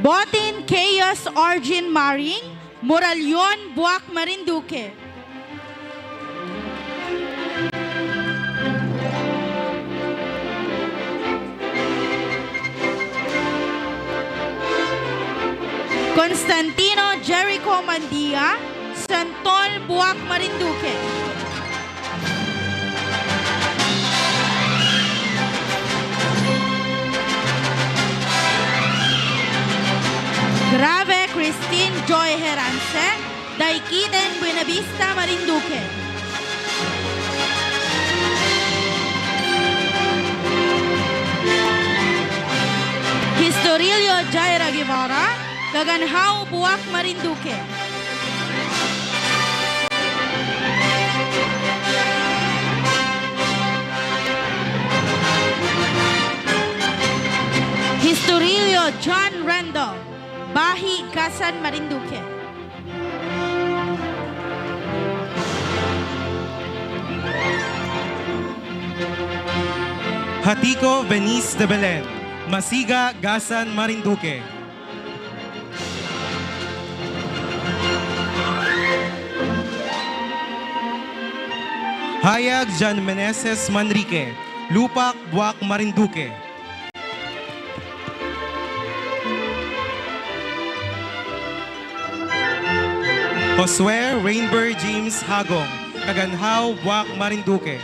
Botin Chaos Origin Maring, Moralyon, Buwak, Marinduque. Constantino Jericho Mandia, Santol, Buwak, Marinduque. Grave Christine Joy Herance, Daikiten Buenavista, Marinduque. Historilio Jaira Guevara, Gaganhao, Buwak, Marinduque. Historilio John Randall, Bahi, Gasan, Marinduque. Hatiko Venice de Belen, Masiga, Gasan, Marinduque. Hayag Jan Meneses Manrique, Lupak, Buwak, Marinduque. Josue Rainbow James Hagong, Kaganhao, Buwak, Marinduque.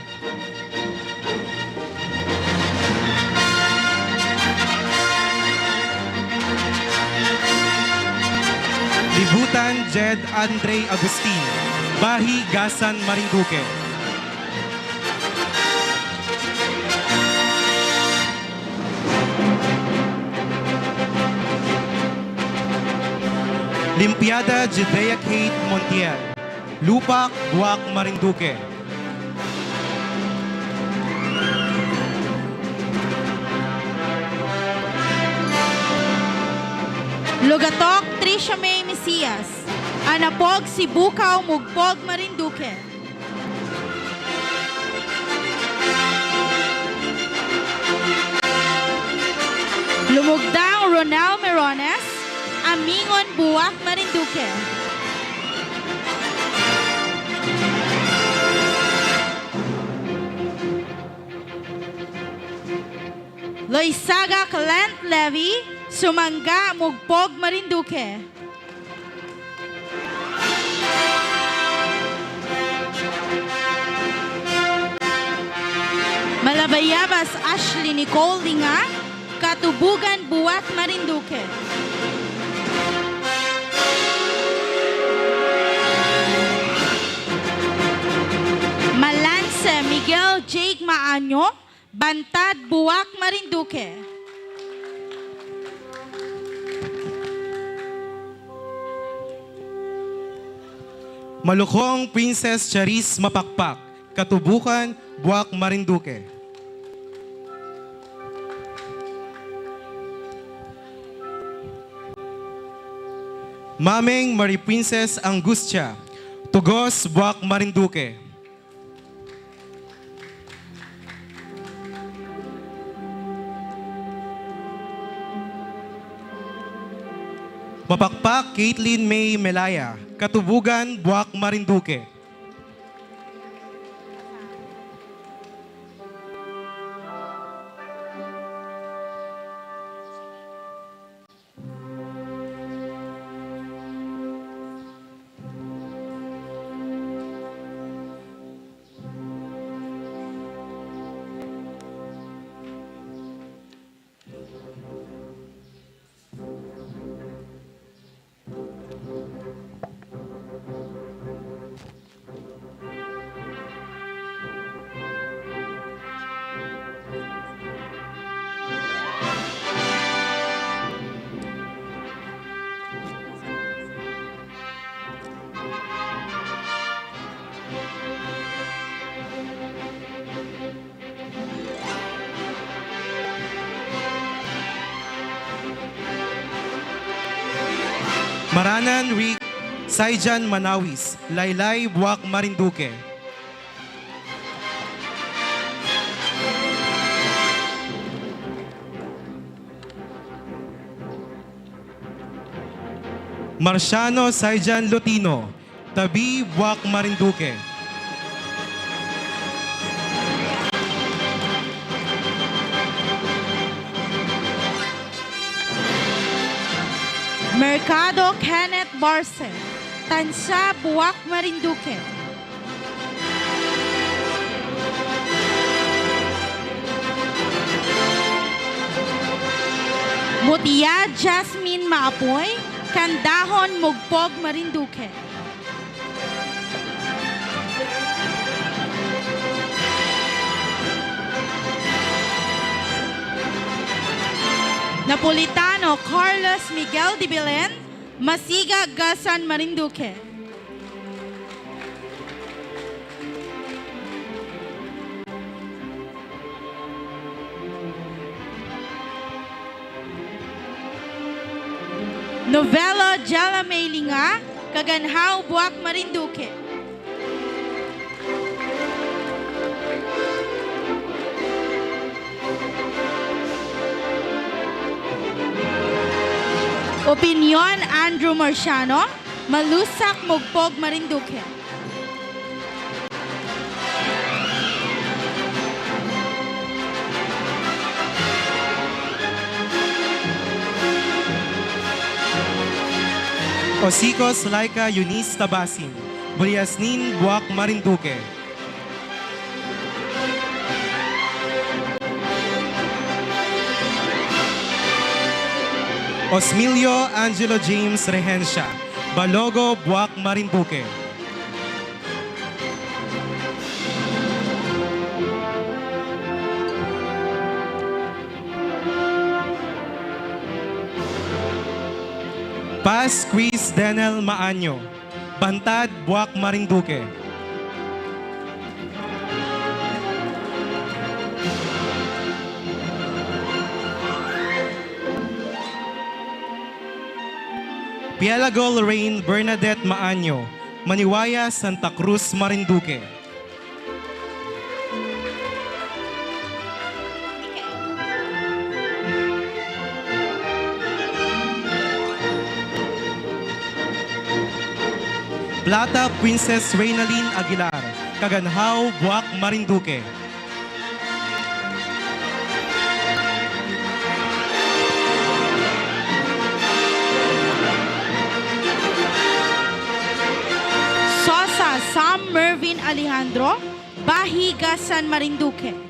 Libutan Jed Andre Agustin, Bahi, Gasan, Marinduque. Limpiada Judea Kate Montiel, Lupak, Buwak, Marinduque. Lugatok Tricia May Mesias, Anapog Sibukaw, Mugpog, Marinduque. Lumugdang Ronel Merones, Amingon, Buwak, Marinduque. Loisaga Calent Levy, Sumangga, Mugpog, Marinduque. Malabayabas Ashley Nicole Linga, Katubugan, Buwak, Marinduque. Malance Miguel Jake Maanyo, Bantad, Buwak, Marinduque. Malukong Princess Charis Mapakpak, Katubukan, Buwak, Marinduque. Mameng Marie Princess Angustia, Tugos, Buwak, Marinduque. Mapakpak Caitlin May Melaya, Katubugan, Buwak, Marinduque. Maranan Rick Saijan Manawis, Laylay, Buwak, Marinduque. Marciano Saijan Lutino, Tabi, Buwak, Marinduque. Mercado Kenneth Barce, Tansa, Buwak, Marinduque. Mutia Jasmine Maapoy, Kandahon, Mugpog, Marinduque. Napolitano Carlos Miguel de Belen, Masiga, Gasan, Marinduque. Novelo Jala Mailinga, Kaganhaw, Buwak, Marinduque. Opinion Andrew Marciano, Malusak, Mugpog, Marinduque. Osikos Laika Eunice Tabasin, Buliasnin, Buwak, Marinduque. Osmilio Angelo James Rehencia, Balogo, Buwak, Marinduque. Paz Quiz Denel Maanyo, Bantad, Buwak, Marinduque. Pielago Lorraine Bernadette Maanyo, Maniwaya, Santa Cruz, Marinduque. Plata Princess Reynalyn Aguilar, Kaganhaw, Buwak, Marinduque. Sosa Sam Mervin Alejandro, Bahiga, San Marinduque.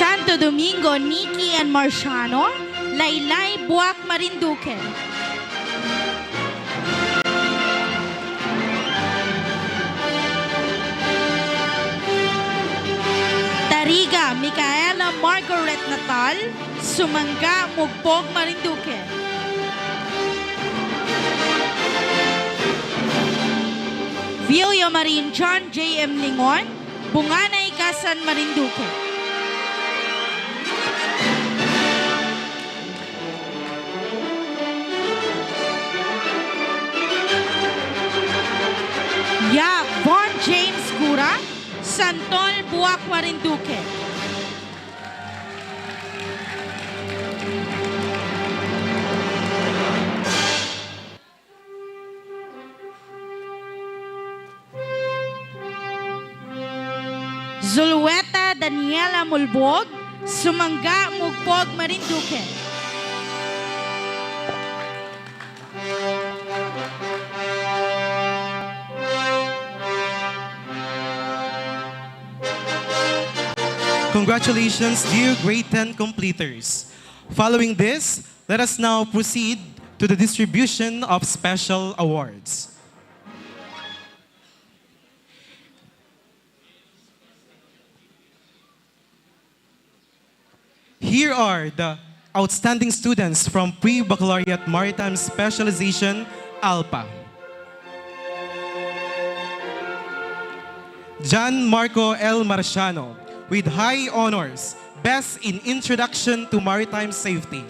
Santo Domingo Nikki and Marciano, Laylay, Buwak, Marinduque. Tariga Micaela Margaret Natal, Sumanga, Mugpog, Marinduque. Villa Marin John J.M. Lingon, Bunganay, Gasan, Marinduque. Yak Von James Cura, Santol, Buwak, Marinduque. Zulueta Daniela Mulbog, Sumanga, Mugpog, Marinduque. Congratulations, dear Grade 10 completers. Following this, let us now proceed to the distribution of special awards. Here are the outstanding students from Pre-Baccalaureate Maritime Specialization, ALPA. John Marco L. Marciano, with high honors, Best in Introduction to Maritime Safety.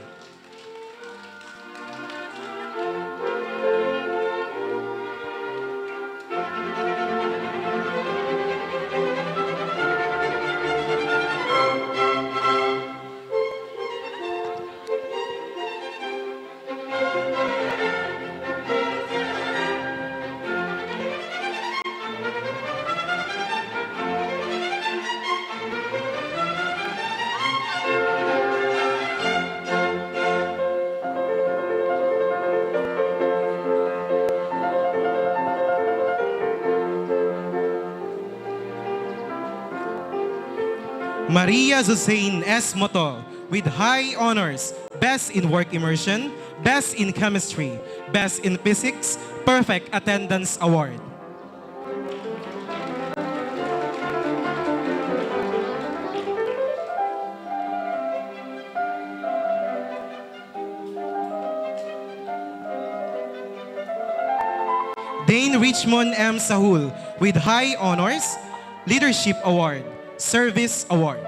Maria Zuzain S. Moto with high honors, Best in Work Immersion, Best in Chemistry, Best in Physics, Perfect Attendance Award. Dane Richmond M. Sahul with high honors, Leadership Award, Service Award.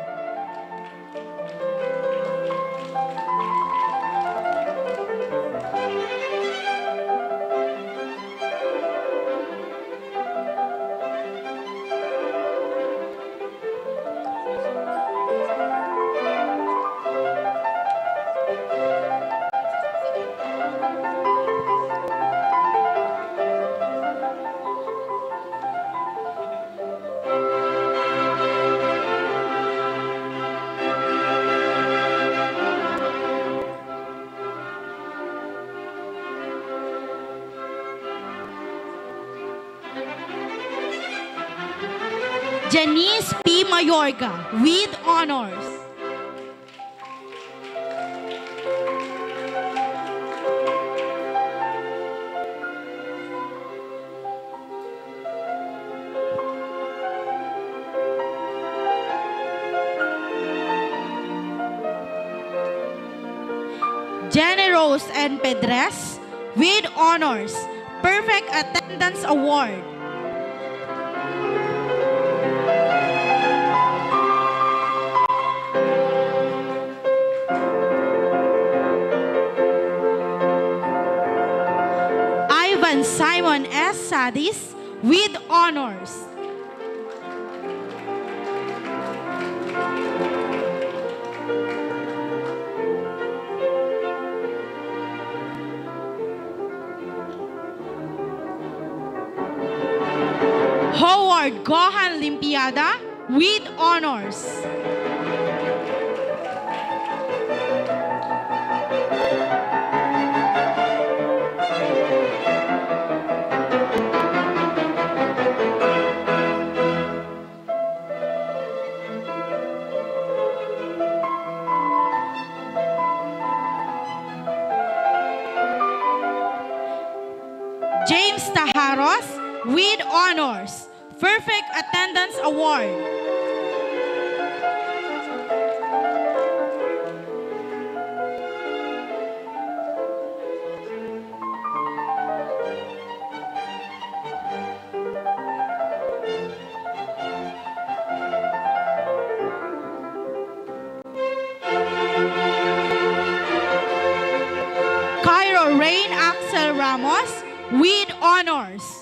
Janice P. Mayorga with honors. Jenny Rose and Pedres with honors. Perfect Attendance Award. Ivan Simon S. Sadis with honors. Howard Gohan Limpiada with honors. James Taharos with honors. Perfect Attendance Award. Cairo Rain Axel Ramos with honors.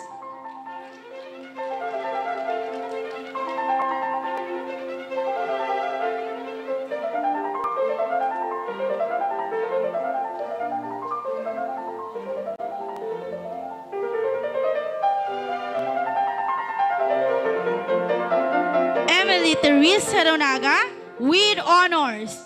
Emily Therese Heronaga with honors.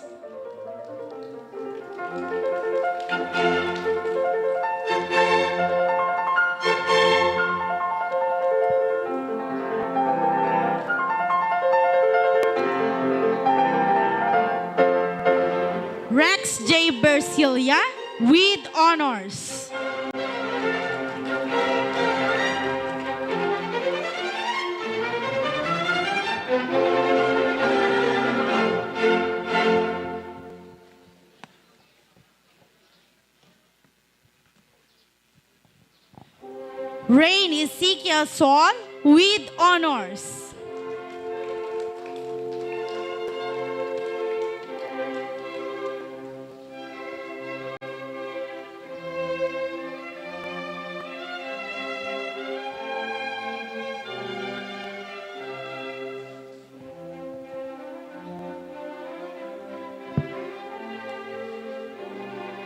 Rex J. Bersilia with honors. Rain Ezekiel Sol with honors.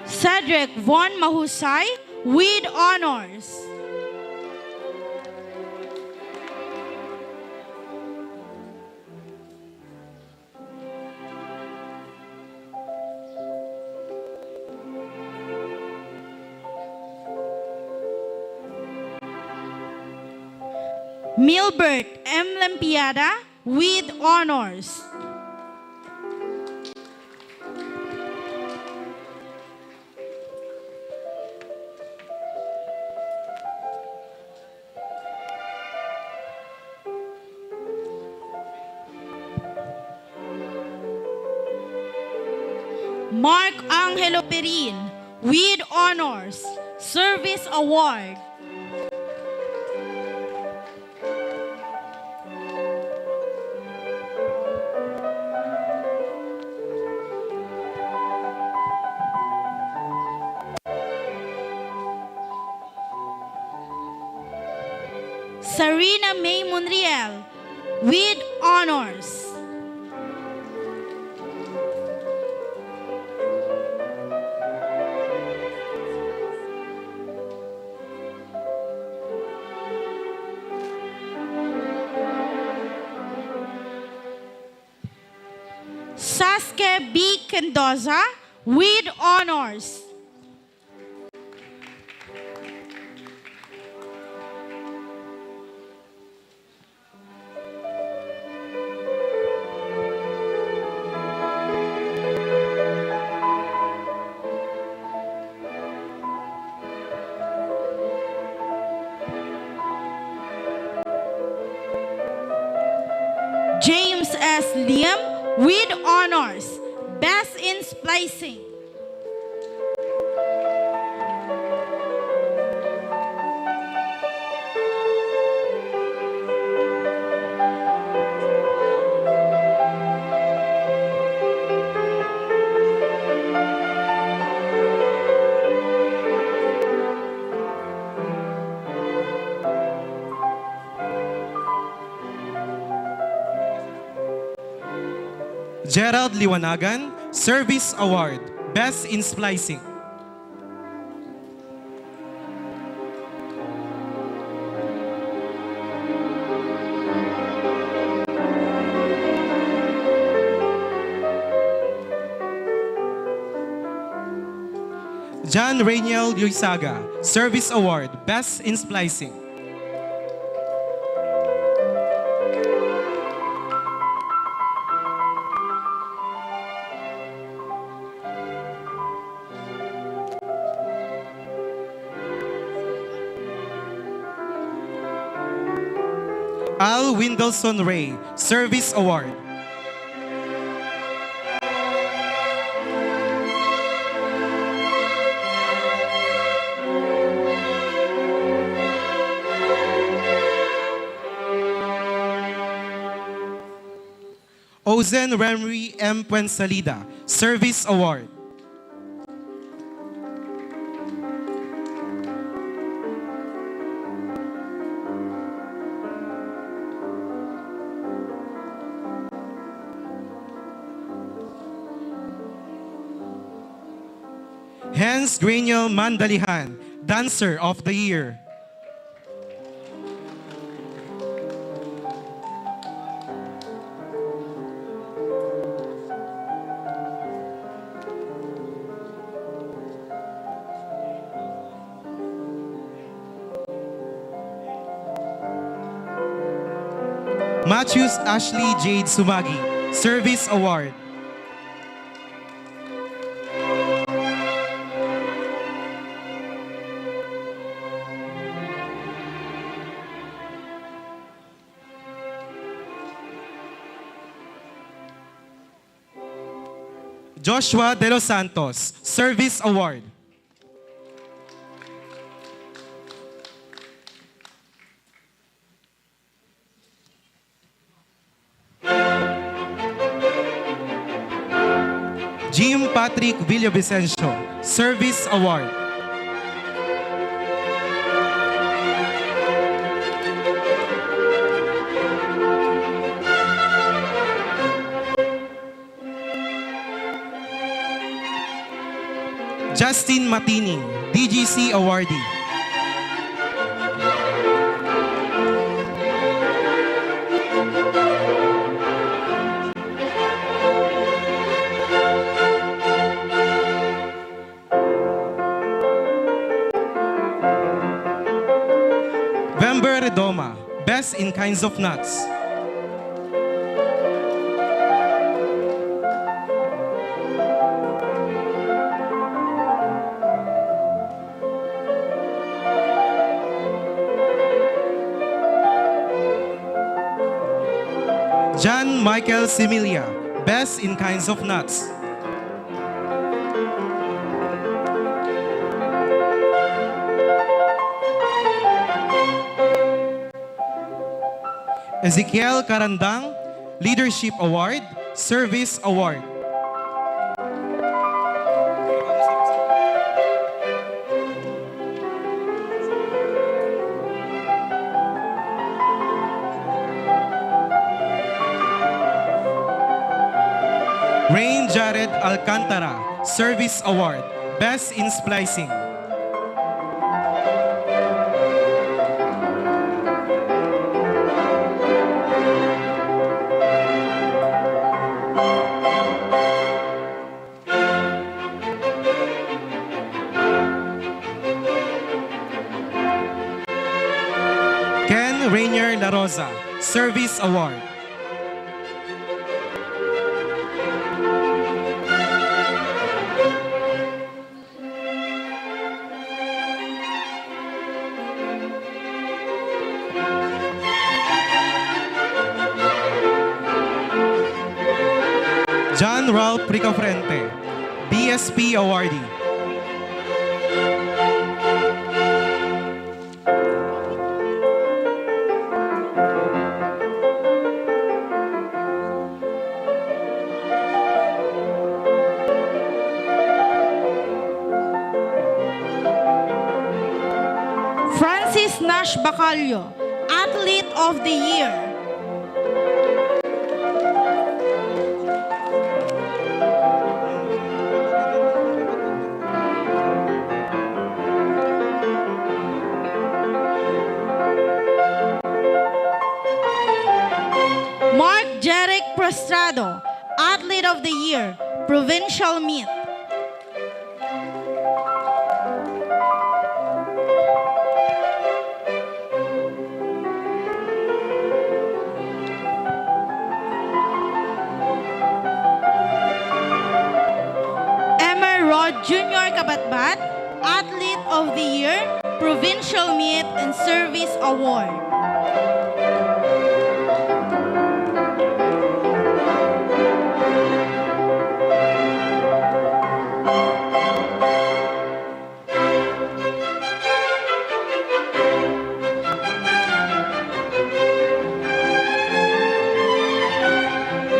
Cedric Von Mahusay with honors. Milbert M. Lampiada with honors. Mark Angelo Perin with honors, Service Award. Sarina May Monreal with honors. Sasuke B. Kendoza with honors. James S. Liam with honors, Best in Splicing. Gerald Liwanagan, Service Award, Best in Splicing. John Rainiel Yuisaga, Service Award, Best in Splicing. Al Windelson Ray, Service Award. Ozen Remry M. Puensalida, Service Award. Hans Graniel Mandalihan, Dancer of the Year. Matthews Ashley Jade Sumagi, Service Award. Joshua De Los Santos, Service Award. Jim Patrick Villavicencio, Service Award. Justin Matini, DGC Awardee. Vember Redoma, Best in Kinds of Nuts. John Michael Similia, Best in Kinds of Nuts. Ezekiel Carandang, Leadership Award, Service Award. Rain Jared Alcantara, Service Award, Best in Splicing. Ken Rainier La Rosa, Service Award. John Ralph Ricafrente, BSP Awardee. Francis Nash Bacalio, Athlete of the Year. Mark Jeric Prostrado, Athlete of the Year, Provincial Meet. Rod Jr. Kabatbat, Athlete of the Year, Provincial Meet and Service Award.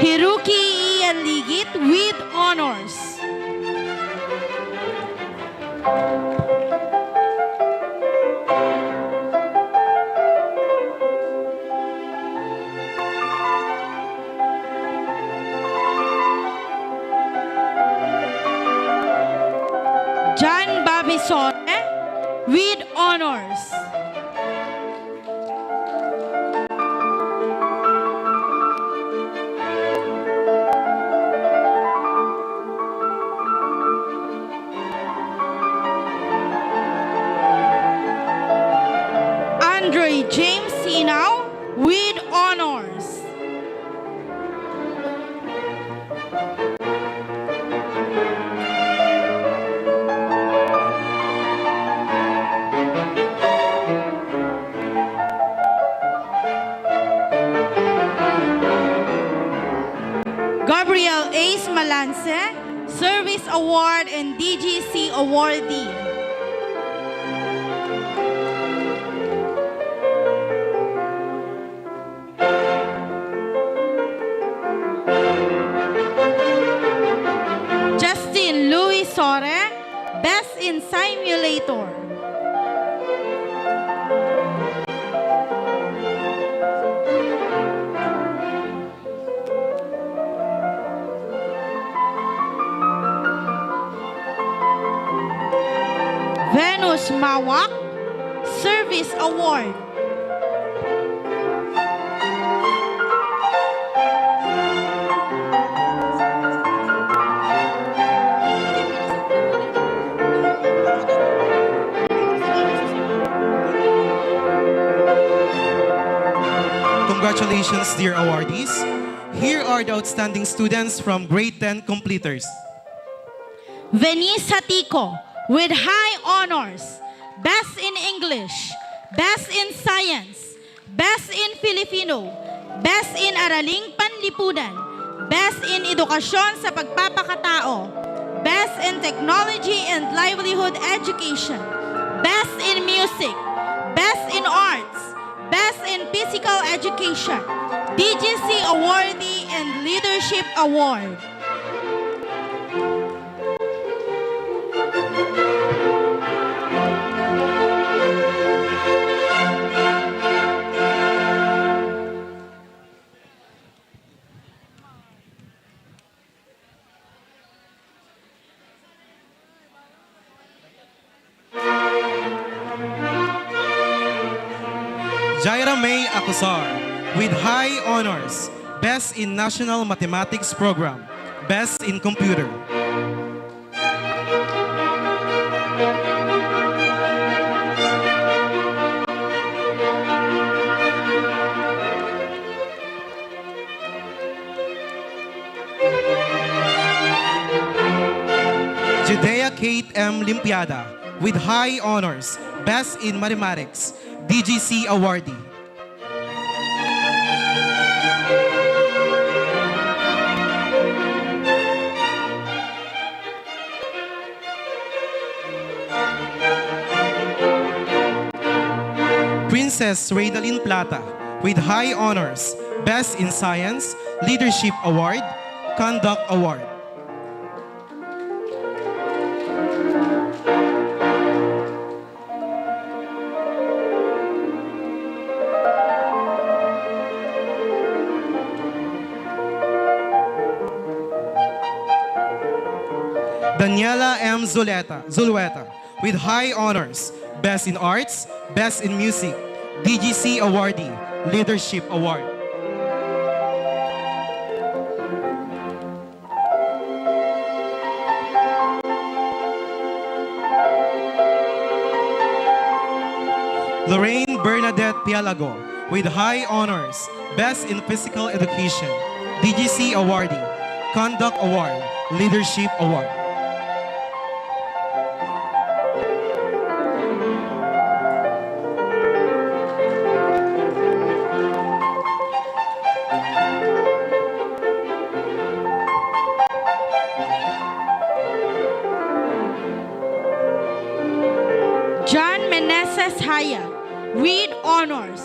Hiruki Ian Ligit with honors. John Babisone with honors. Andre James Sinao with honors. Gabriel Ace Malance, Service Award and DGC Awardee. Justin Louis Sore, Best in Simulator. Venus Mawak, Service Award. Congratulations, dear awardees. Here are the outstanding students from Grade 10 completers. Venice Hatico with high honors, Best in English, Best in Science, Best in Filipino, Best in Araling Panlipunan, Best in Edukasyon sa Pagpapakatao, Best in Technology and Livelihood Education, Best in Music, Best in Arts, Best in Physical Education, DGC Awardee and Leadership Award. Jaira May Acosar with high honors, Best in National Mathematics Program, Best in Computer. Judea Kate M. Limpiada with high honors, Best in Mathematics, DGC Awardee. Princess Raydalyn Plata with high honors, Best in Science, Leadership Award, Conduct Award. Daniela M. Zulueta with high honors, Best in Arts, Best in Music, DGC Awardee, Leadership Award. Lorraine Bernadette Pialago with high honors, Best in Physical Education, DGC Awardee, Conduct Award, Leadership Award. John Meneses Haya with honors,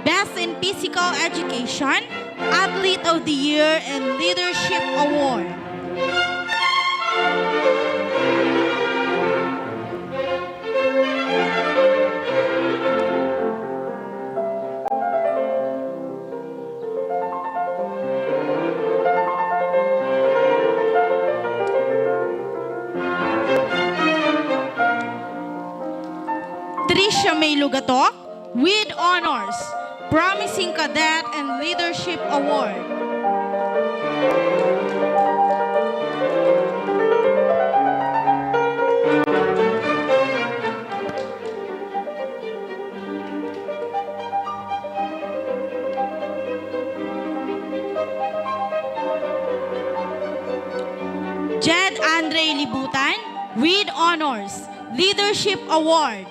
Best in Physical Education, Athlete of the Year and Leadership Award. Tricia May Lugatok with honors, Promising Cadet and Leadership Award. Jed Andre Libutan with honors, Leadership Award.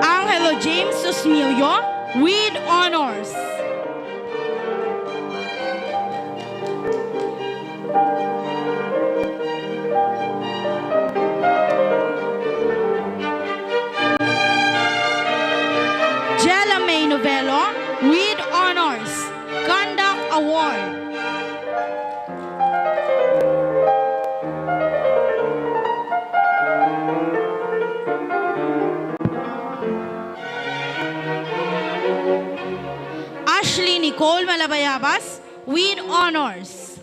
Angelo James Susmilio with honors. Jella May Novello with honors, Conduct Award. Ashley Nicole Malabayabas with honors.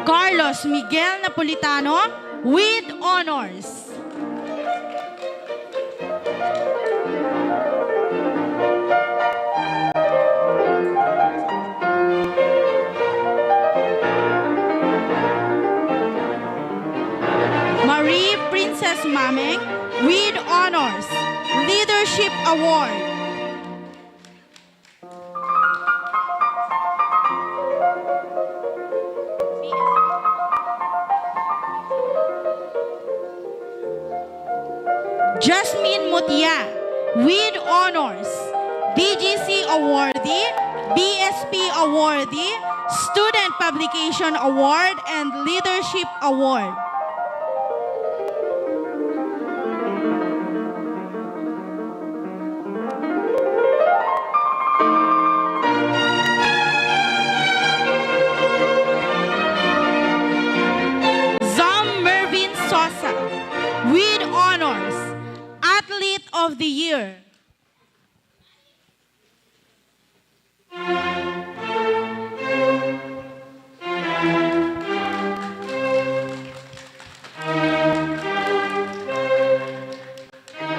Carlos Miguel Napolitano with honors. Marie Princess Mameng with honors, Leadership Award. Jasmine Mutia with honors, BGC awardee, BSP awardee, Student Publication Award, and Leadership Award. With honors, Athlete of the Year.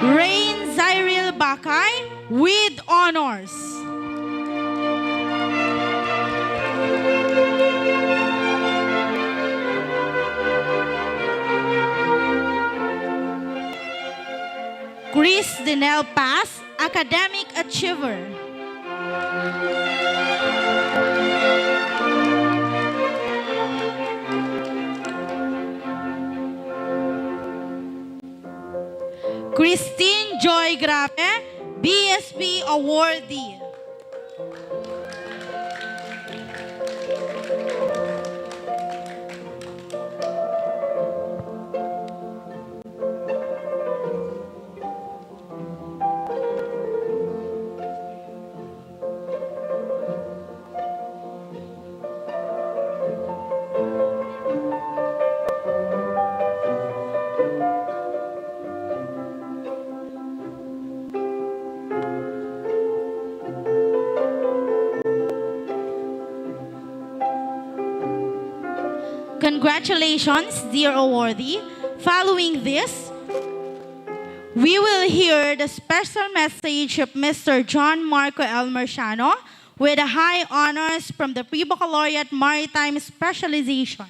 Rain Zyril Bakay with honors. Chris Denel Paz, Academic Achiever. Christine Joy Grape, BSP Awardee. Congratulations, dear awardee. Following this, we will hear the special message of Mr. John Marco L. Marciano with a high honors from the Pre-Baccalaureate Maritime Specialization.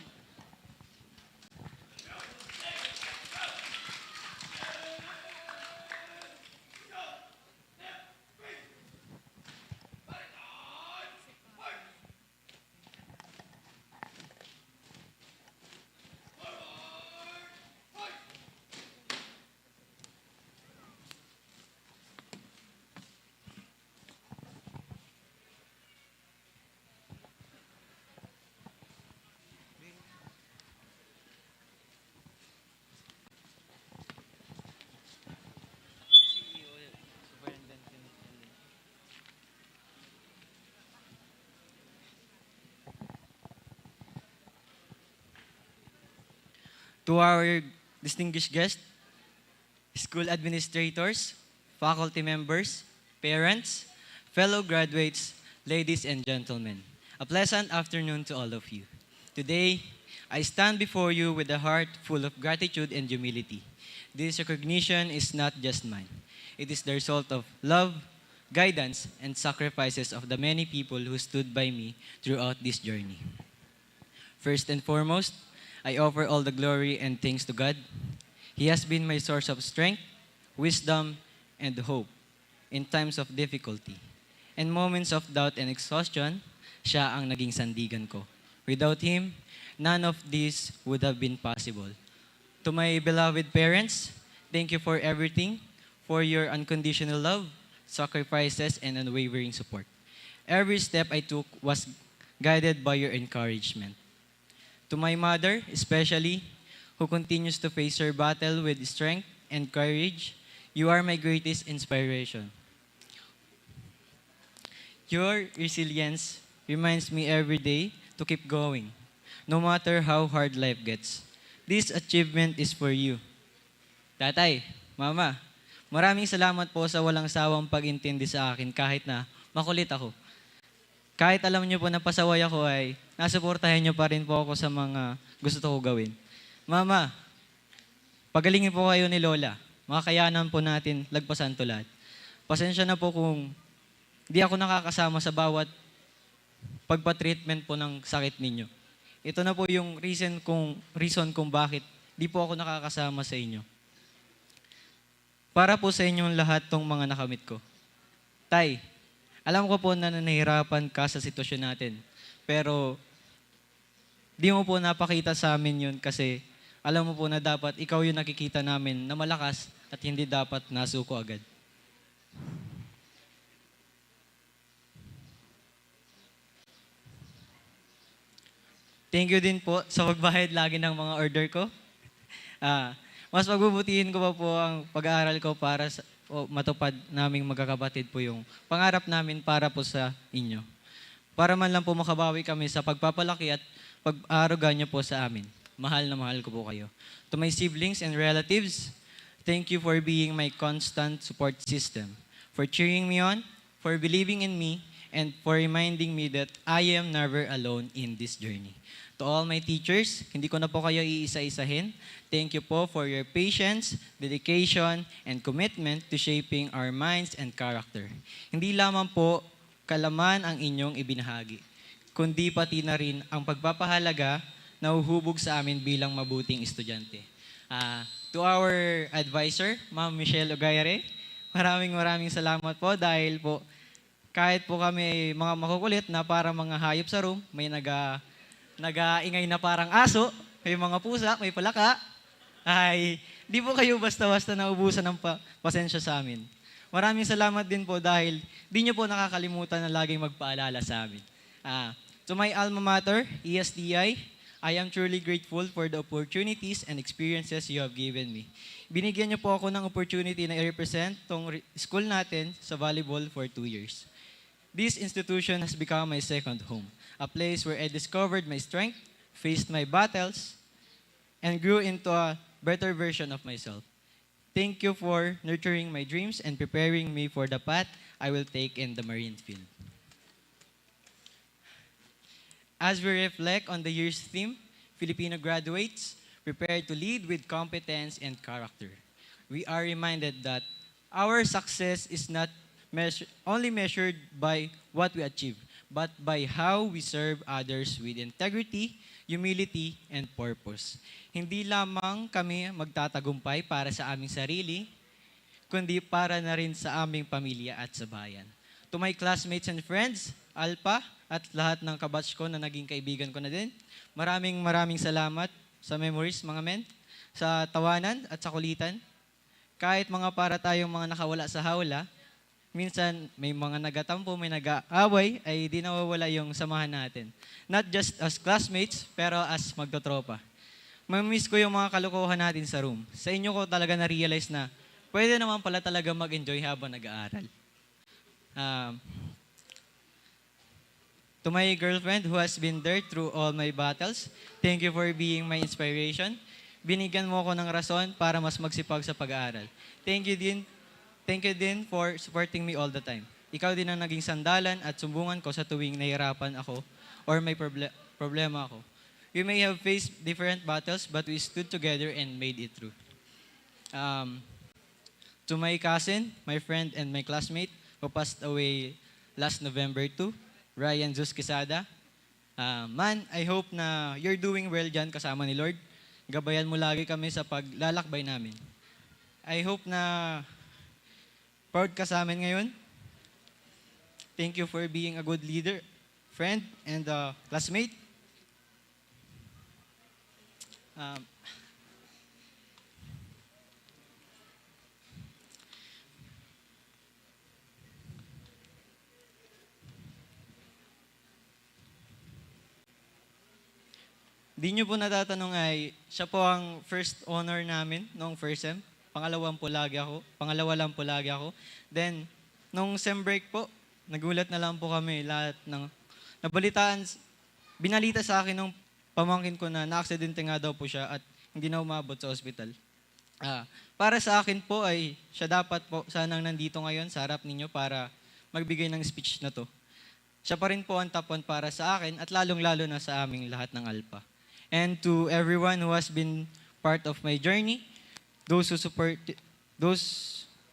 To our distinguished guests, school administrators, faculty members, parents, fellow graduates, ladies and gentlemen, a pleasant afternoon to all of you. Today, I stand before you with a heart full of gratitude and humility. This recognition is not just mine. It is the result of love, guidance, and sacrifices of the many people who stood by me throughout this journey. First and foremost, I offer all the glory and thanks to God. He has been my source of strength, wisdom, and hope in times of difficulty. In moments of doubt and exhaustion, siya ang naging sandigan ko. Without Him, none of this would have been possible. To my beloved parents, thank you for everything, for your unconditional love, sacrifices, and unwavering support. Every step I took was guided by your encouragement. To my mother, especially, who continues to face her battle with strength and courage, you are my greatest inspiration. Your resilience reminds me every day to keep going, no matter how hard life gets. This achievement is for you. Tatay, Mama, maraming salamat po sa walang sawang pag-intindi sa akin kahit na makulit ako. Kahit alam niyo po na pasaway ako ay nasuportahan niyo pa rin po ako sa mga gusto ko gawin. Mama, pagalingin po kayo ni Lola. Makakayanan po natin lagpasan to lahat. Pasensya na po kung di ako nakakasama sa bawat pagpa-treatment po ng sakit ninyo. Ito na po yung reason kung bakit di po ako nakakasama sa inyo. Para po sa inyong lahat tong mga nakamit ko. Tay, alam ko po na nahihirapan ka sa sitwasyon natin. Pero di mo po napakita sa amin yun kasi alam mo po na dapat ikaw yung nakikita namin na malakas at hindi dapat nasuko agad. Thank you din po sa pagbayad lagi ng mga order ko. Mas pagbubutihin ko pa po ang pag-aaral ko para matupad naming magkakapatid po yung pangarap namin para po sa inyo. Para man lang po makabawi kami sa pagpapalaki at pag-aaruga niyo po sa amin. Mahal na mahal ko po kayo. To my siblings and relatives, thank you for being my constant support system, for cheering me on, for believing in me, and for reminding me that I am never alone in this journey. To all my teachers, hindi ko na po kayo iisa-isahin. Thank you po for your patience, dedication, and commitment to shaping our minds and character. Hindi lamang po kalaman ang inyong ibinahagi, kundi pati na rin ang pagpapahalaga na uhubog sa amin bilang mabuting estudyante. To our advisor, Ma'am Michelle Ogayare, maraming salamat po dahil po kahit po kami mga makukulit na para mga hayop sa room, may nag-aingay na parang aso, may mga pusa, may palaka, ay di po kayo basta-basta naubusan ng pasensya sa amin. Maraming salamat din po dahil di nyo po nakakalimutan na laging magpaalala sa amin. To my alma mater, ESTI, I am truly grateful for the opportunities and experiences you have given me. Binigyan niyo po ako ng opportunity na i-represent tong school natin sa volleyball for 2 years. This institution has become my second home, a place where I discovered my strength, faced my battles, and grew into a better version of myself. Thank you for nurturing my dreams and preparing me for the path I will take in the marine field. As we reflect on the year's theme, Filipino graduates, prepared to lead with competence and character, we are reminded that our success is not only measured by what we achieve, but by how we serve others with integrity, humility, and purpose. Hindi lamang kami magtatagumpay para sa aming sarili, kundi para na rin sa aming pamilya at sa bayan. To my classmates and friends, Alpa, at lahat ng kabatch ko na naging kaibigan ko na din, maraming salamat sa memories, mga men, sa tawanan at sa kulitan. Kahit mga para tayong mga nakawala sa hawla, minsan may mga nagatampo, may nag-aaway, ay di nawawala yung samahan natin. Not just as classmates, pero as magtotropa. Mamimiss ko yung mga kalokohan natin sa room. Sa inyo ko talaga na-realize na pwede naman pala talaga mag-enjoy habang nag-aaral. To my girlfriend who has been there through all my battles, thank you for being my inspiration. Binigyan mo ako ng rason para mas magsipag sa pag-aaral. Thank you din for supporting me all the time. Ikaw din ang naging sandalan at sumbungan ko sa tuwing nahihirapan ako or may problema ako. We may have faced different battles, but we stood together and made it through. To my cousin, my friend, and my classmate who passed away last November 2, Ryan Zeus Quesada. Man, I hope na you're doing well dyan kasama ni Lord. Gabayan mo lagi kami sa paglalakbay namin. I hope na proud ka sa amin ngayon. Thank you for being a good leader, friend, and classmate. Di nyo po natatanong ay, siya po ang first honor namin nung first sem. Pangalawa lang po lagi ako. Then, nung sem break po, nagulat na lang po kami lahat ng binalita sa akin nung pamangkin ko na na-aksidente nga daw po siya at hindi na umabot sa ospital. Para sa akin po ay siya dapat po sanang nandito ngayon sa harap ninyo para magbigay ng speech na to. Siya pa rin po ang top 1 para sa akin at lalong-lalo na sa aming lahat ng Alpha. And to everyone who has been part of my journey, those who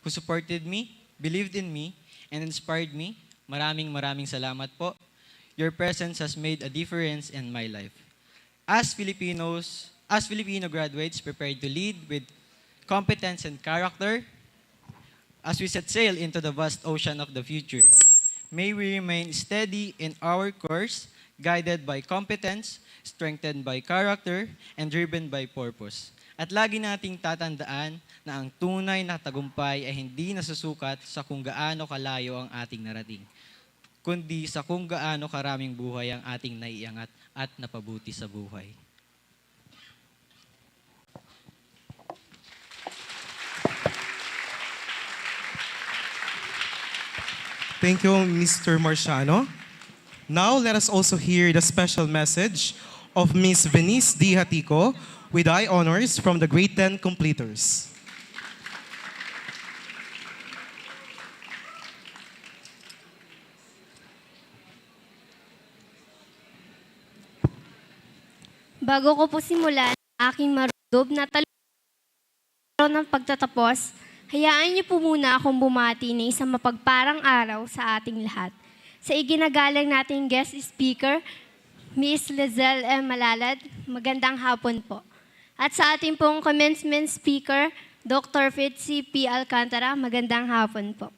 supported me, believed in me, and inspired me, maraming salamat po. Your presence has made a difference in my life. As Filipino graduates prepared to lead with competence and character, as we set sail into the vast ocean of the future, may we remain steady in our course, guided by competence, strengthened by character, and driven by purpose. At lagi nating tatandaan na ang tunay na tagumpay ay hindi nasusukat sa kung gaano kalayo ang ating narating, kundi sa kung gaano karaming buhay ang ating naiangat at napabuti sa buhay. Thank you, Mr. Marciano. Now, let us also hear the special message of Miss Venice D. Hatico with high honors from the Grade 10 completers. Bago ko po simulan ang aking marudob na talong ng pagtatapos, hayaan niyo po muna akong bumati ng isang mapagparang araw sa ating lahat. Sa iginagalang nating guest speaker, Miss Lizelle M. Malalad, magandang hapon po. At sa ating pong commencement speaker, Dr. Fitzy P. Alcantara, magandang hapon po.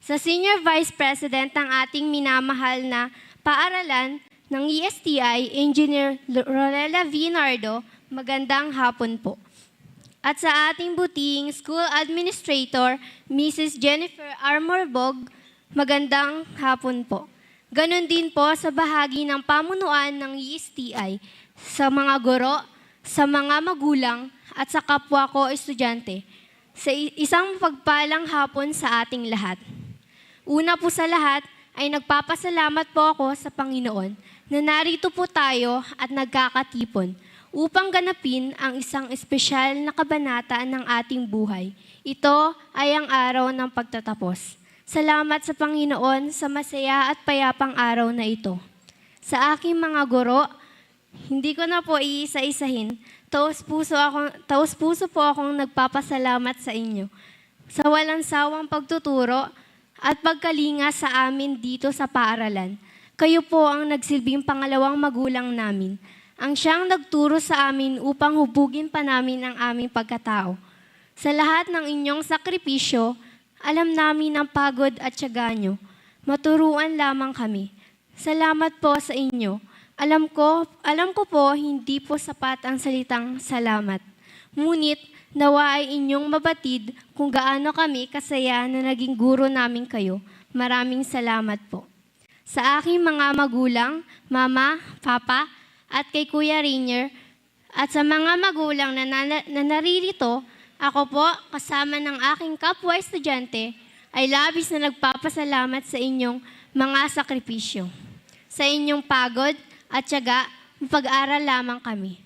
Sa Senior Vice President ng ating minamahal na paaralan ng ESTI, Engineer Lorella V. Nardo, magandang hapon po. At sa ating buting School Administrator, Mrs. Jennifer R. Morbog, magandang hapon po. Ganon din po sa bahagi ng pamunuan ng ESTI, sa mga guro, sa mga magulang, at sa kapwa ko estudyante, sa isang pagpalang hapon sa ating lahat. Una po sa lahat ay nagpapasalamat po ako sa Panginoon na narito po tayo at nagkakatipon upang ganapin ang isang espesyal na kabanata ng ating buhay. Ito ay ang araw ng pagtatapos. Salamat sa Panginoon sa masaya at payapang araw na ito. Sa aking mga guro, hindi ko na po iisa-isahin. Taos puso po akong nagpapasalamat sa inyo sa walang sawang pagtuturo at pagkalinga sa amin dito sa paaralan. Kayo po ang nagsilbing pangalawang magulang namin, ang siyang nagturo sa amin upang hubugin pa namin ang aming pagkatao. Sa lahat ng inyong sakripisyo, alam namin ang pagod at tiyaga nyo. Maturuan lamang kami. Salamat po sa inyo. Alam ko po hindi po sapat ang salitang salamat. Ngunit nawa ay inyong mabatid kung gaano kami kasaya na naging guro namin kayo. Maraming salamat po. Sa aking mga magulang, mama, papa, at kay Kuya Rainier, at sa mga magulang na naririto, ako po, kasama ng aking kapwa estudyante, ay labis na nagpapasalamat sa inyong mga sakripisyo. Sa inyong pagod at tiyaga, pag-aral lamang kami.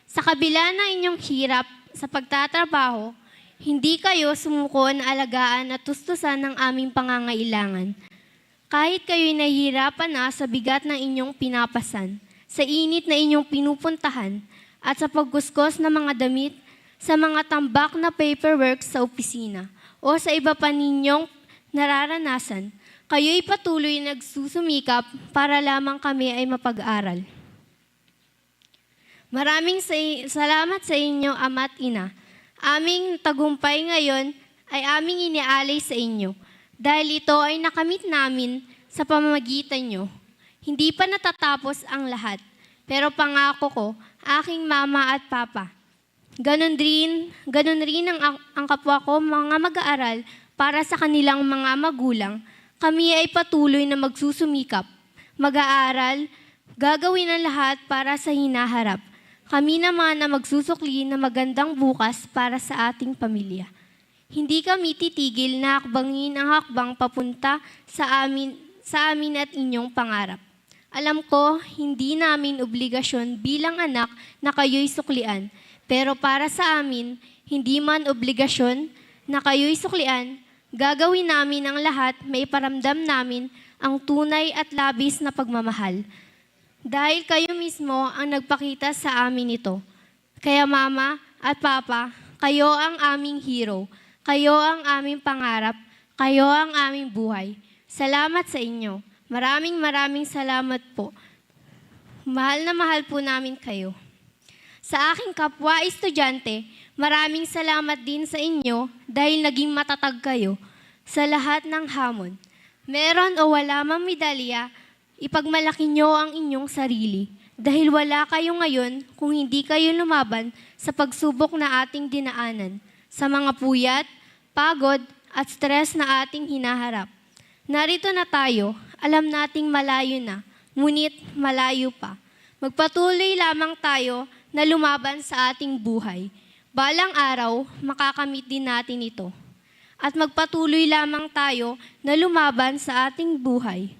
Sa kabila ng inyong hirap sa pagtatrabaho, hindi kayo sumuko na alagaan at tustusan ng aming pangangailangan. Kahit kayo'y nahihirapan na sa bigat ng inyong pinapasan, sa init na inyong pinupuntahan, at sa pagkuskos ng mga damit, sa mga tambak na paperwork sa opisina, o sa iba pa ninyong nararanasan, kayo'y patuloy nagsusumikap para lamang kami ay mapag-aral. Maraming salamat sa inyo, Ama at Ina. Aming tagumpay ngayon ay aming inialay sa inyo, dahil ito ay nakamit namin sa pamamagitan nyo. Hindi pa natatapos ang lahat, pero pangako ko, aking mama at papa. Ganon rin ang kapwa ko mga mag-aaral para sa kanilang mga magulang. Kami ay patuloy na magsusumikap, mag-aaral, gagawin ang lahat para sa hinaharap. Kami naman na magsusukli na magandang bukas para sa ating pamilya. Hindi kami titigil na hakbangin ang hakbang papunta sa amin at inyong pangarap. Alam ko, hindi namin obligasyon bilang anak na kayo'y suklian. Pero para sa amin, hindi man obligasyon na kayo'y suklian, gagawin namin ang lahat, maiparamdam namin ang tunay at labis na pagmamahal. Dahil kayo mismo ang nagpakita sa amin ito. Kaya mama at papa, kayo ang aming hero. Kayo ang aming pangarap. Kayo ang aming buhay. Salamat sa inyo. Maraming salamat po. Mahal na mahal po namin kayo. Sa aking kapwa estudyante, maraming salamat din sa inyo dahil naging matatag kayo sa lahat ng hamon. Meron o wala mang medalya, Ipagmalaki niyo ang inyong sarili dahil wala kayo ngayon kung hindi kayo lumaban sa pagsubok na ating dinaanan, sa mga puyat, pagod at stress na ating hinaharap. Narito na tayo, alam nating malayo na, ngunit malayo pa. Magpatuloy lamang tayo na lumaban sa ating buhay. Balang araw, makakamit din natin ito. At magpatuloy lamang tayo na lumaban sa ating buhay.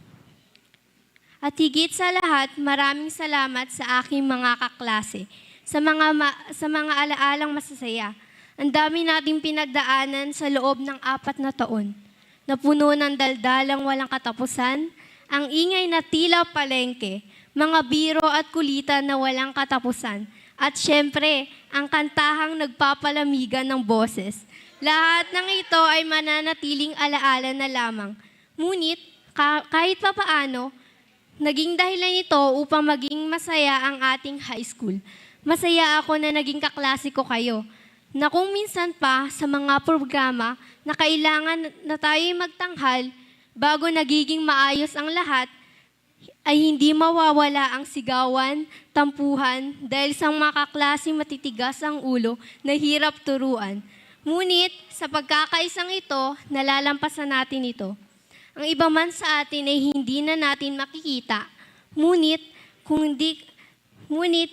At higit sa lahat, maraming salamat sa aking mga kaklase, sa mga alaalang masasaya. Ang dami nating pinagdaanan sa loob ng 4 na taon, na puno ng daldalang walang katapusan, ang ingay na tila palengke, mga biro at kulitan na walang katapusan, at syempre, ang kantahang nagpapalamigan ng boses. Lahat ng ito ay mananatiling alaala na lamang. Ngunit, kahit papaano, naging dahilan ito upang maging masaya ang ating high school. Masaya ako na naging kaklase ko kayo, na kung minsan pa sa mga programa na kailangan na tayo'y magtanghal bago nagiging maayos ang lahat, ay hindi mawawala ang sigawan, tampuhan, dahil sa mga kaklase matitigas ang ulo na hirap turuan. Ngunit sa pagkakaisang ito, nalalampasan natin ito. Ang iba man sa atin ay hindi na natin makikita. Ngunit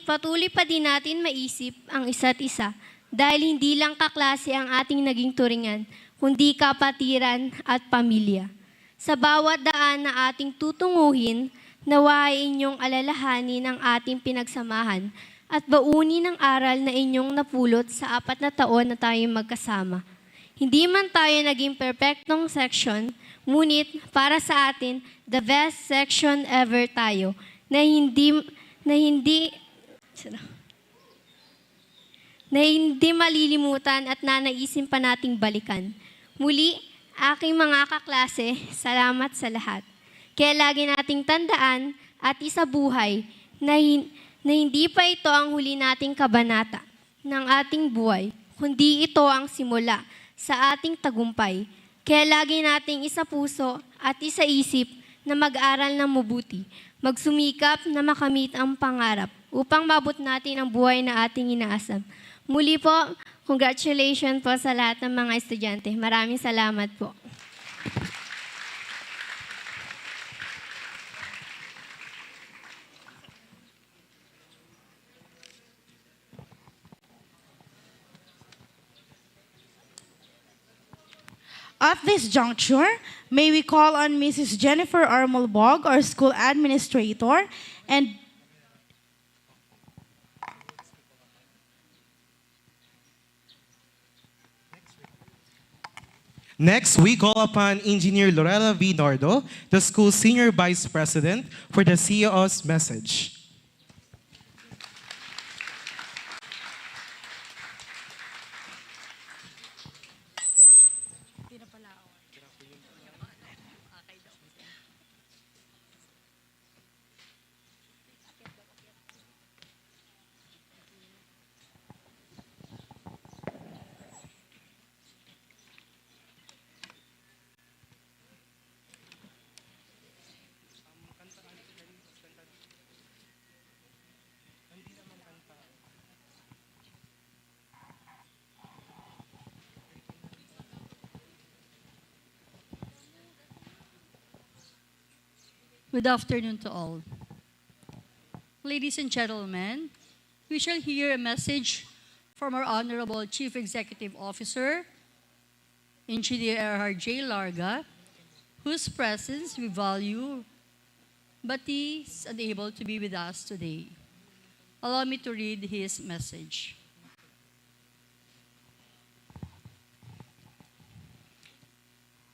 patuloy pa din natin maisip ang isa't isa dahil hindi lang kaklase ang ating naging turingan, kundi kapatiran at pamilya. Sa bawat daan na ating tutunguhin, naway inyong alalahanin ang ating pinagsamahan at baunin ang aral na inyong napulot sa 4 na taon na tayong magkasama. Hindi man tayo naging perfectong section, ngunit para sa atin, the best section ever tayo na hindi malilimutan at nanaisin pa nating balikan. Muli, aking mga kaklase, salamat sa lahat. Kaya lagi nating tandaan at isabuhay na hindi pa ito ang huli nating kabanata ng ating buhay, kundi ito ang simula sa ating tagumpay. Kaya lagi nating isapuso at isaisip na mag-aral ng mabuti, magsumikap na makamit ang pangarap upang mabot natin ang buhay na ating inaasam. Muli po, congratulations po sa lahat ng mga estudyante. Maraming salamat po. At this juncture, may we call on Mrs. Jennifer Armolbog, our school administrator, and Next, we call upon Engineer Lorella V. Nardo, the school Senior Vice President, for the CEO's message. Good afternoon to all. Ladies and gentlemen, we shall hear a message from our Honorable Chief Executive Officer, Engineer Erhard J. Larga, whose presence we value, but he is unable to be with us today. Allow me to read his message.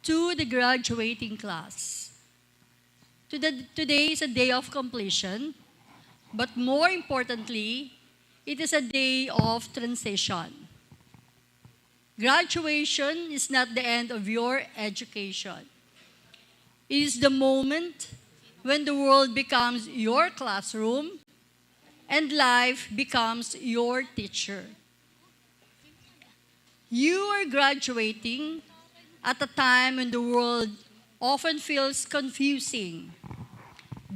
To the graduating class, today is a day of completion, but more importantly, it is a day of transition. Graduation is not the end of your education. It is the moment when the world becomes your classroom and life becomes your teacher. You are graduating at a time when the world often feels confusing,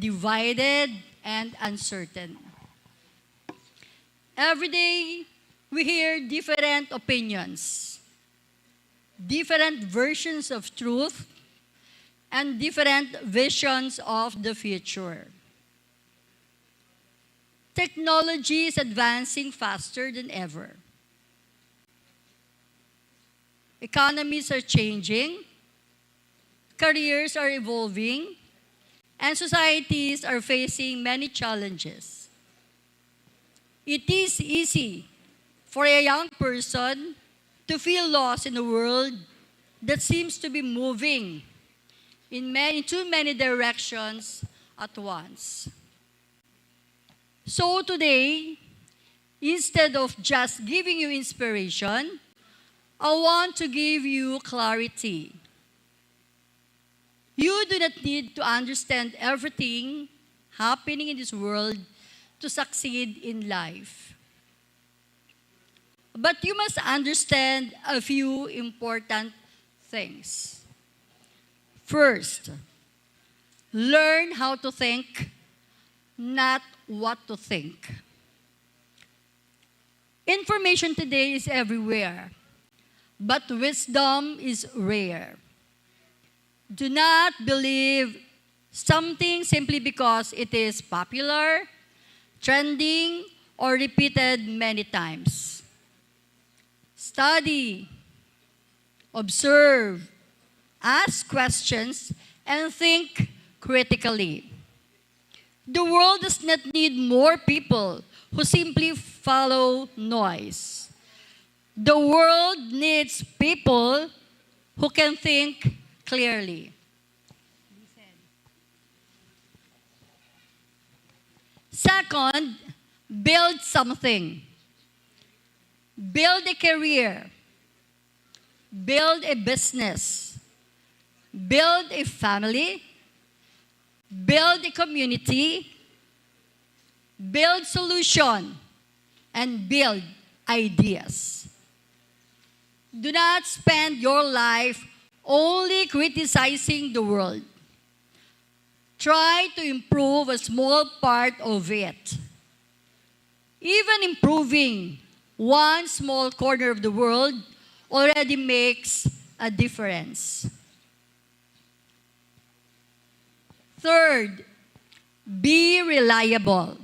divided, and uncertain. Every day, we hear different opinions, different versions of truth, and different visions of the future. Technology is advancing faster than ever. Economies are changing, careers are evolving, and societies are facing many challenges. It is easy for a young person to feel lost in a world that seems to be moving in too many directions at once. So today, instead of just giving you inspiration, I want to give you clarity. You do not need to understand everything happening in this world to succeed in life. But you must understand a few important things. First, learn how to think, not what to think. Information today is everywhere, but wisdom is rare. Do not believe something simply because it is popular, trending, or repeated many times. Study, observe, ask questions, and think critically. The world does not need more people who simply follow noise. The world needs people who can think clearly. Second, build something. Build a career. Build a business. Build a family. Build a community. Build solution. And build ideas. Do not spend your life only criticizing the world. Try to improve a small part of it. Even improving one small corner of the world already makes a difference. Third, be reliable.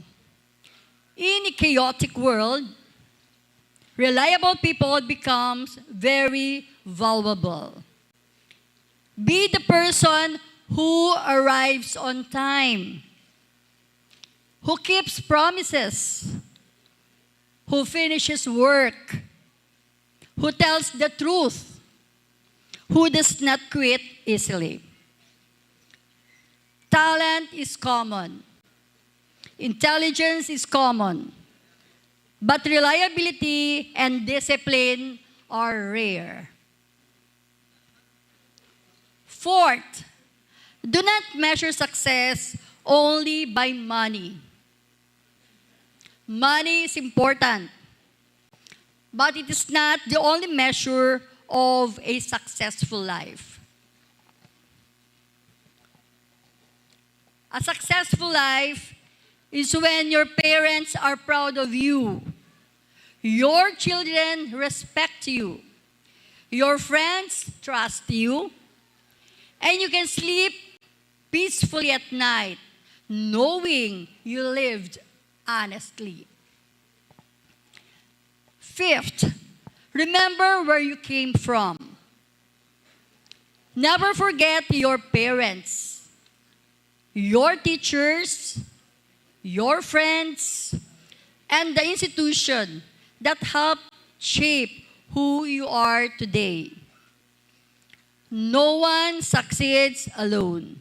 In a chaotic world, reliable people becomes very valuable. Be the person who arrives on time, who keeps promises, who finishes work, who tells the truth, who does not quit easily. Talent is common. Intelligence is common. But reliability and discipline are rare. Fourth, do not measure success only by money. Money is important, but it is not the only measure of a successful life. A successful life is when your parents are proud of you, your children respect you, your friends trust you, and you can sleep peacefully at night, knowing you lived honestly. Fifth, remember where you came from. Never forget your parents, your teachers, your friends, and the institution that helped shape who you are today. No one succeeds alone.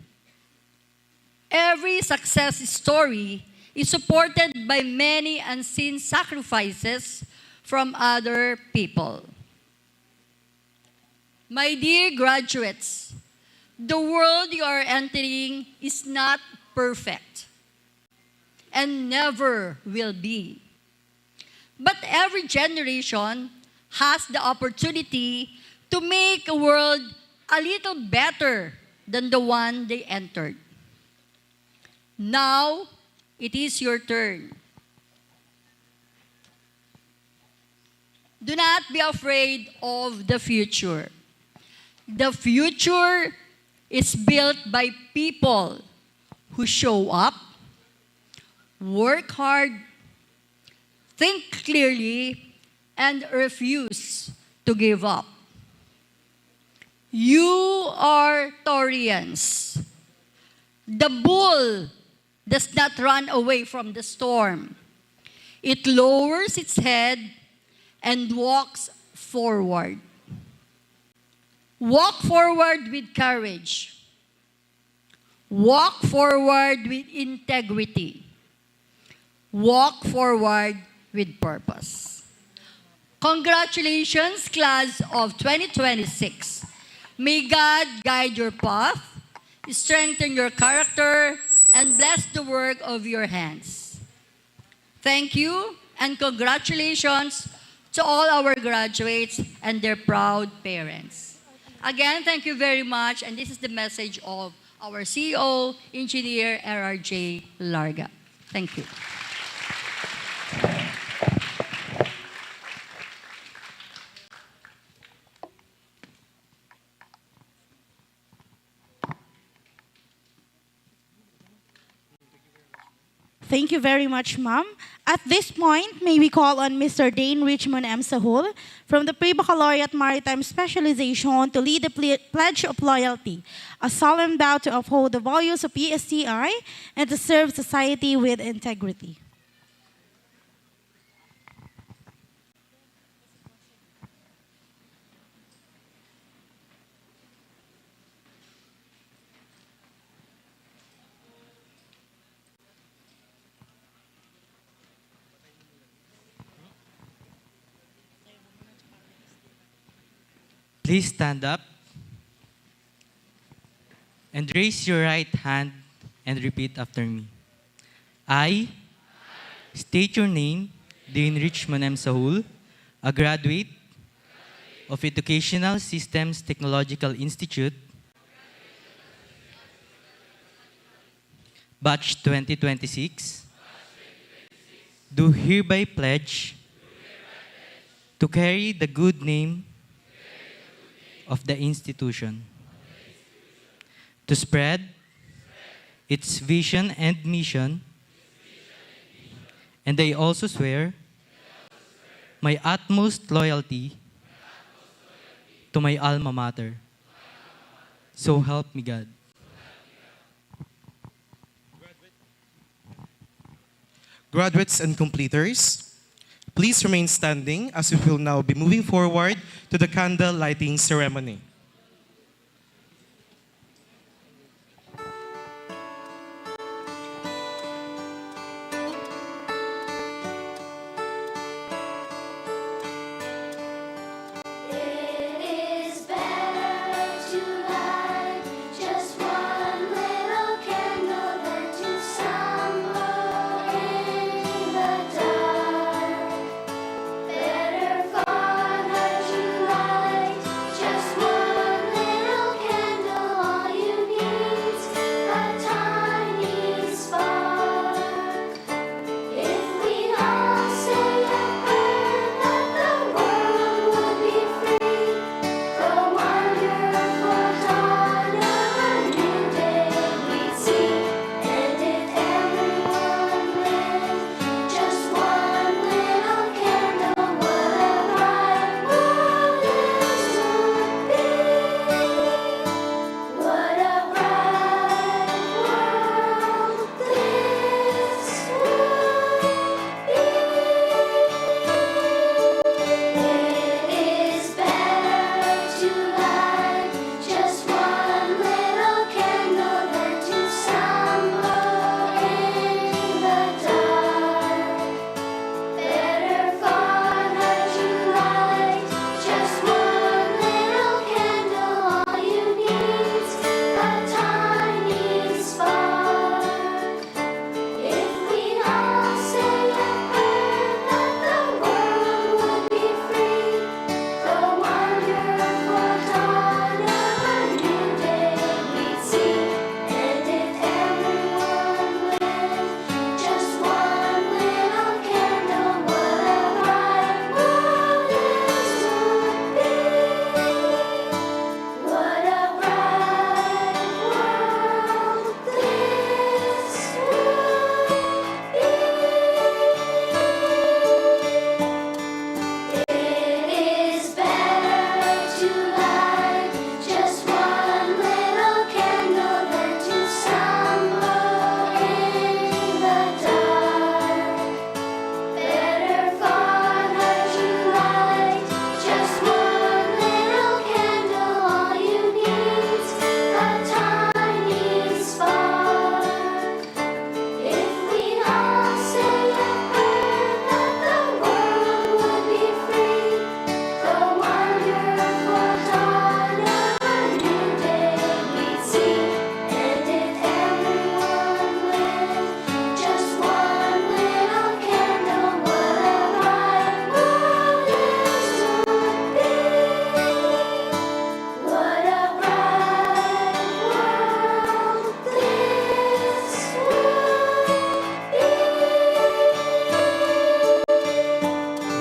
Every success story is supported by many unseen sacrifices from other people. My dear graduates, the world you are entering is not perfect and never will be. But every generation has the opportunity to make a world a little better than the one they entered. Now, it is your turn. Do not be afraid of the future. The future is built by people who show up, work hard, think clearly, and refuse to give up. You are Taurians. The bull does not run away from the storm. It lowers its head and walks forward. Walk forward with courage. Walk forward with integrity. Walk forward with purpose. Congratulations, class of 2026. May God guide your path, strengthen your character, and bless the work of your hands. Thank you and congratulations to all our graduates and their proud parents. Again, thank you very much, and this is the message of our CEO, Engineer RRJ Larga. Thank you. Thank you very much, ma'am. At this point, may we call on Mr. Dane Richmond M. Sahul from the Pre-Baccalaureate Maritime Specialization to lead the Pledge of Loyalty, a solemn vow to uphold the values of ESTI and to serve society with integrity. Please stand up and raise your right hand and repeat after me. I state your name, Dean Richmond M. Sahul, a graduate of Educational Systems Technological Institute, Batch 2026, do hereby pledge to carry the good name of the institution, to spread its vision and mission, and I also swear my utmost loyalty to my alma mater. So help me God. Graduates and completers, please remain standing as we will now be moving forward to the candle lighting ceremony. Just one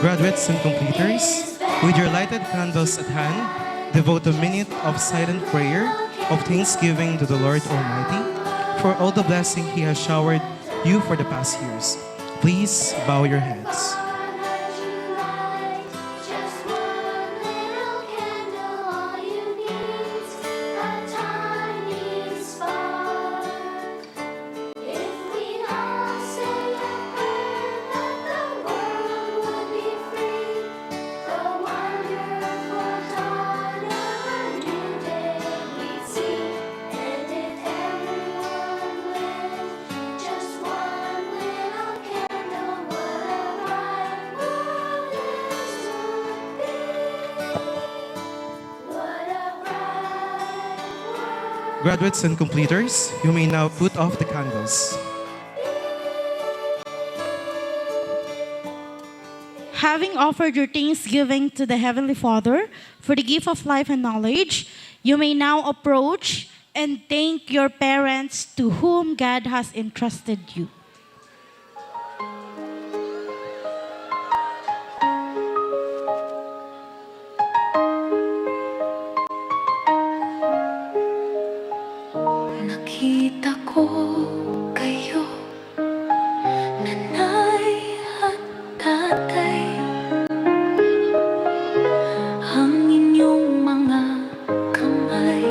Graduates and completers, with your lighted candles at hand, devote a minute of silent prayer of thanksgiving to the Lord Almighty for all the blessing He has showered you for the past years. Please bow your heads. Graduates and completers, you may now put off the candles. Having offered your thanksgiving to the Heavenly Father for the gift of life and knowledge, you may now approach and thank your parents to whom God has entrusted you. Nakita ko kayo, nanay at tatay. Ang inyong mga kamay,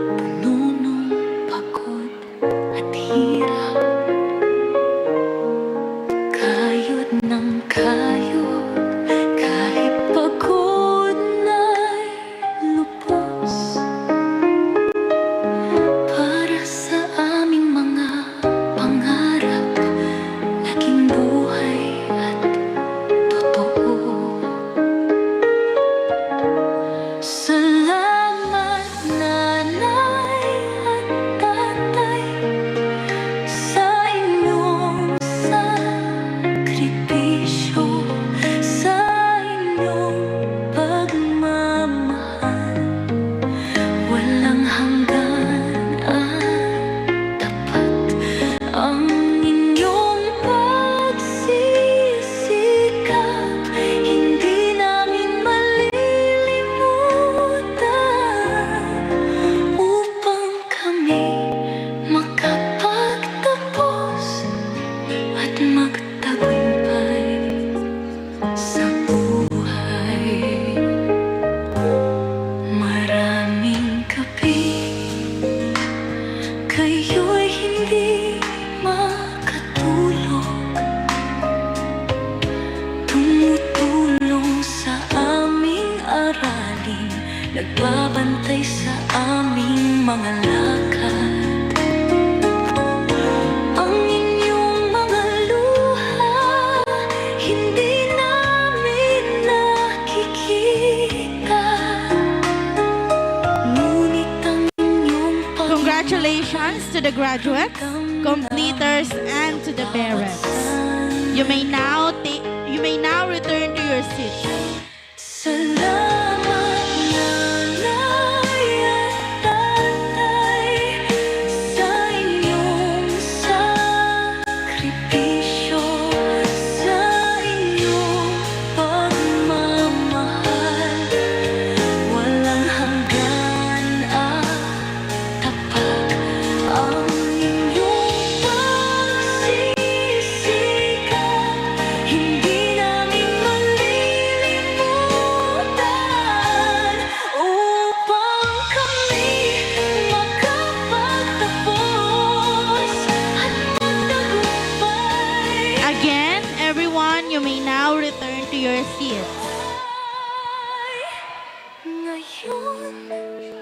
puno ng pagod at hirap. Kayod ng kayod, kahit pagod na'y lubos. Para sa aming mga pangarap, naging buhay at totoo. Salamat nanay at tatay sa inyong sakripisyo, sa inyong pagmamahal. Walang hanggan at tapat ang inyong pagsisikap. Hindi namin malilimutan upang kami makapagtapos at magtagumpay sa buhay. Maraming gabi, kayo'y hindi makatulog. Tumutulong sa aming aralin, nagbabantay sa aming mga lakad. Ang inyong mga luha, hindi namin nakikita. Ngunit ang inyong Congratulations to the graduates, completers, and to the parents. You may now return to your seats. Salamat nanay at tatay sa inyong sakripisyo, sa inyong pagmamahal. Walang hanggan at tapat ang inyong pagsisikap. Hindi namin malilimutan upang kami makapagtapos at magtagumpay. Again, everyone, you may now return to your seats. Ngayon,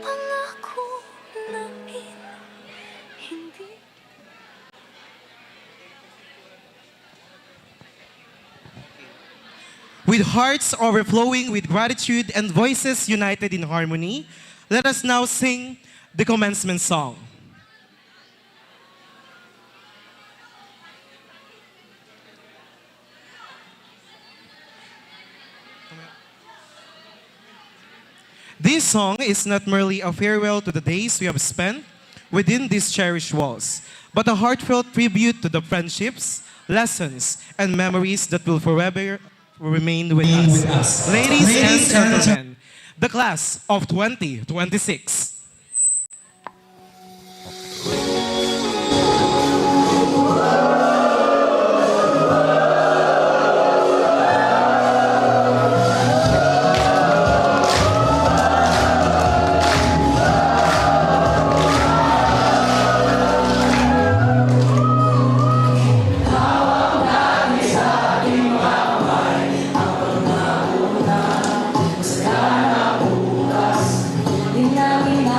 pangako namin, hindi. With hearts overflowing with gratitude and voices united in harmony, let us now sing the commencement song. This song is not merely a farewell to the days we have spent within these cherished walls, but a heartfelt tribute to the friendships, lessons, and memories that will forever remain with us. Ladies and gentlemen, the class of 2026. Linawin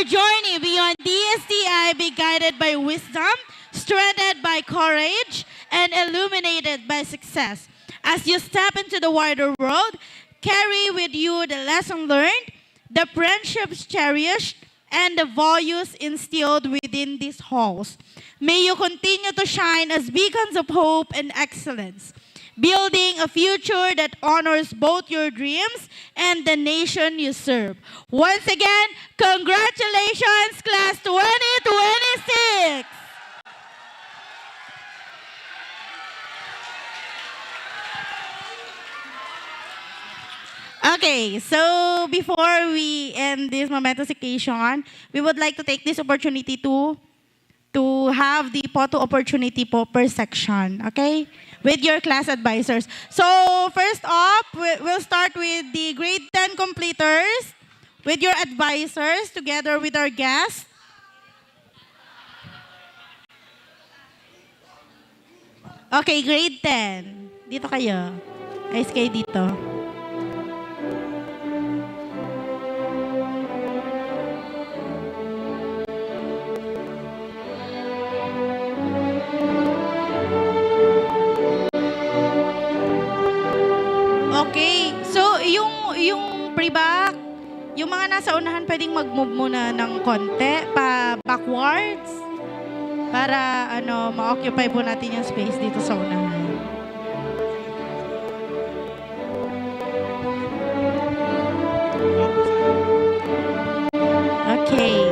your journey beyond ESTI be guided by wisdom, strengthened by courage, and illuminated by success. As you step into the wider world, carry with you the lesson learned, the friendships cherished, and the values instilled within these halls. May you continue to shine as beacons of hope and excellence, building a future that honors both your dreams and the nation you serve. Once again, congratulations, Class 2026! Okay, so before we end this momentous occasion, we would like to take this opportunity to have the photo opportunity po per section, okay? With your class advisors. So first up, we'll start with the grade 10 completers, with your advisors, together with our guests. Okay, grade 10. Dito kayo. Ayos kayo dito. Okay. So, yung pre-back, yung mga nasa unahan pwedeng mag-move muna ng konti pa backwards para ma-occupy po natin yung space dito sa unahan. Okay.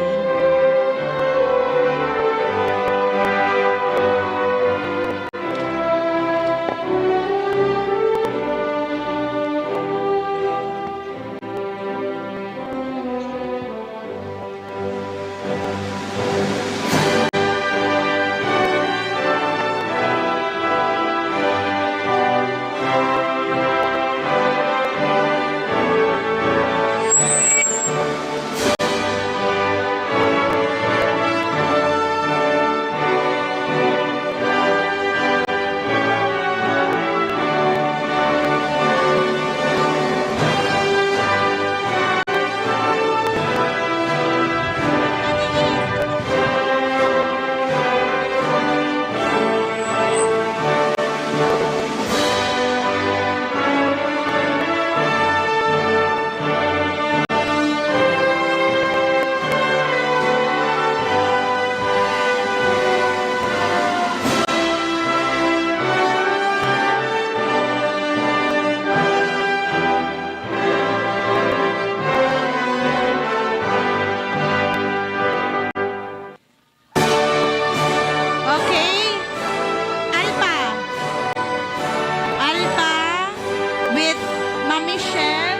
Okay. Alpha. Alpha with Ma'am Michelle